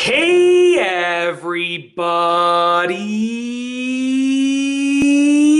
Hey everybody!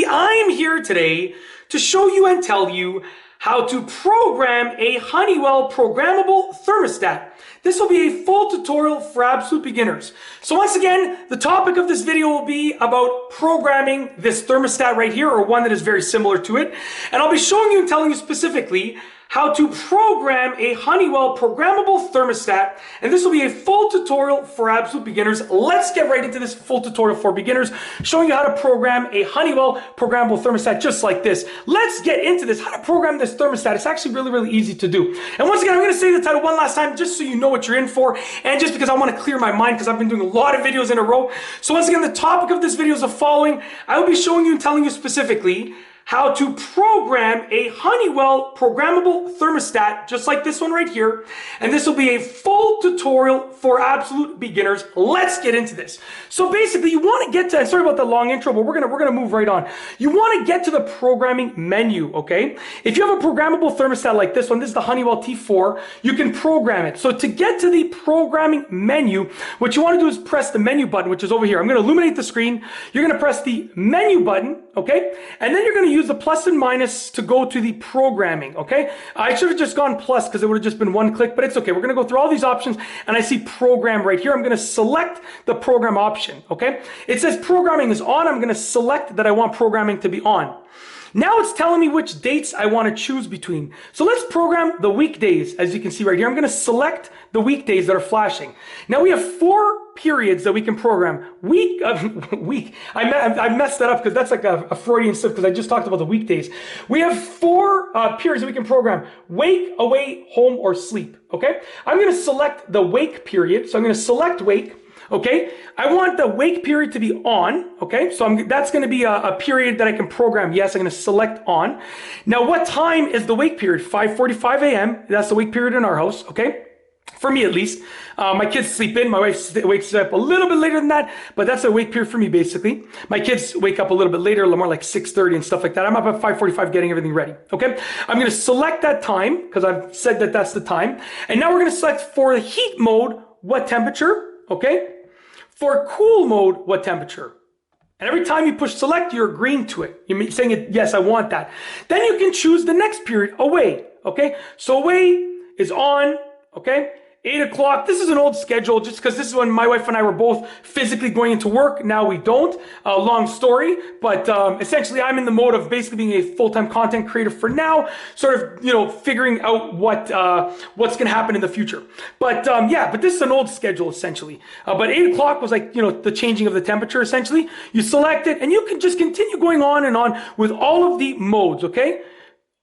I'm here today to show you and tell you how to program a Honeywell Programmable Thermostat. This will be a full tutorial for absolute beginners. So once again, the topic of this video will be about programming this thermostat right here, or one that is very similar to it. And I'll be showing you and telling you specifically how to program a Honeywell Programmable Thermostat, and this will be a full tutorial for absolute beginners. Let's get right into this full tutorial for beginners, showing you how to program a Honeywell Programmable Thermostat just like this. Let's get into this, how to program this thermostat. It's actually really easy to do. And once again, I'm going to say the title one last time just so you know what you're in for, and just because I want to clear my mind because I've been doing a lot of videos in a row. So once again, the topic of this video is the following. I will be showing you and telling you specifically how to program a Honeywell Programmable Thermostat, just like this one right here. And this will be a full tutorial for absolute beginners. Let's get into this. So basically, you want to get to, sorry about the long intro, but we're gonna move right on. You want to get to the programming menu, okay? If you have a programmable thermostat like this one, this is the Honeywell T4, you can program it. So to get to the programming menu, what you want to do is press the menu button, which is over here. I'm going to illuminate the screen. You're going to press the menu button, okay? And then you're going to use the plus and minus to go to the programming, okay? I should have just gone plus because it would have just been one click, but it's okay. We're going to go through all these options, and I see program right here. I'm going to select the program option, okay? It says programming is on. I'm going to select that I want programming to be on. Now it's telling me which dates I want to choose between. So let's program the weekdays. As you can see right here, I'm going to select the weekdays that are flashing. Now we have 4 periods that we can program. I messed that up because that's like a Freudian slip because I just talked about the weekdays. We have 4 periods that we can program: wake, away, home, or sleep. Okay, I'm going to select the wake period. So I'm going to select wake. Okay, I want the wake period to be on. Okay, so that's going to be a period that I can program. Yes, I'm going to select on. Now, what time is the wake period? 5:45 a.m. That's the wake period in our house. Okay, for me at least. My kids sleep in. My wife wakes up a little bit later than that, but that's a wake period for me basically. My kids wake up a little bit later, a little more like 6:30 and stuff like that. I'm up at 5:45 getting everything ready. Okay, I'm going to select that time because I've said that that's the time. And now we're going to select for the heat mode what temperature. Okay. For cool mode, what temperature? And every time you push select, you're agreeing to it. You're saying, yes, I want that. Then you can choose the next period, away, okay? So away is on, okay? 8 o'clock, this is an old schedule just because this is when my wife and I were both physically going into work. Now we don't. Long story, but essentially I'm in the mode of basically being a full-time content creator for now, sort of, figuring out what's going to happen in the future. But yeah, but this is an old schedule essentially. But 8 o'clock was like, the changing of the temperature essentially. You select it and you can just continue going on and on with all of the modes, okay?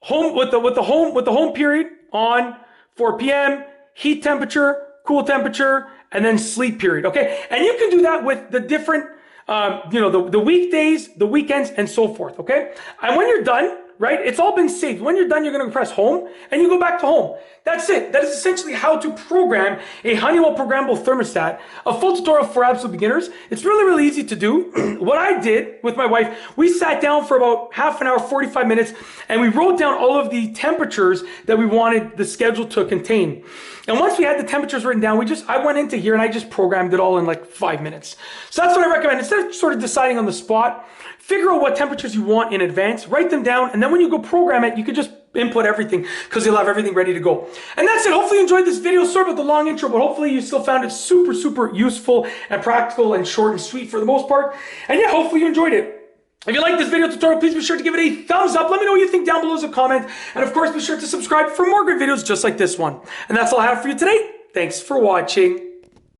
Home with the home period on 4 p.m., heat temperature, cool temperature, and then sleep period, okay? And you can do that with the different, the weekdays, the weekends, and so forth, okay? And when you're done, right, it's all been saved. When you're done, you're going to press home, and you go back to home. That's it. That is essentially how to program a Honeywell Programmable Thermostat, a full tutorial for absolute beginners. It's really easy to do. What I did with my wife, we sat down for about half an hour, 45 minutes, and we wrote down all of the temperatures that we wanted the schedule to contain. And once we had the temperatures written down, I went into here and I just programmed it all in like 5 minutes. So that's what I recommend. Instead of sort of deciding on the spot, figure out what temperatures you want in advance, write them down, and then when you go program it, you can just input everything because you'll have everything ready to go. And that's it. Hopefully you enjoyed this video. Sorry about the long intro, but hopefully you still found it super useful and practical and short and sweet for the most part. And yeah, hopefully you enjoyed it. If you like this video tutorial, please be sure to give it a thumbs up. Let me know what you think down below as a comment. And of course, be sure to subscribe for more great videos just like this one. And that's all I have for you today. Thanks for watching.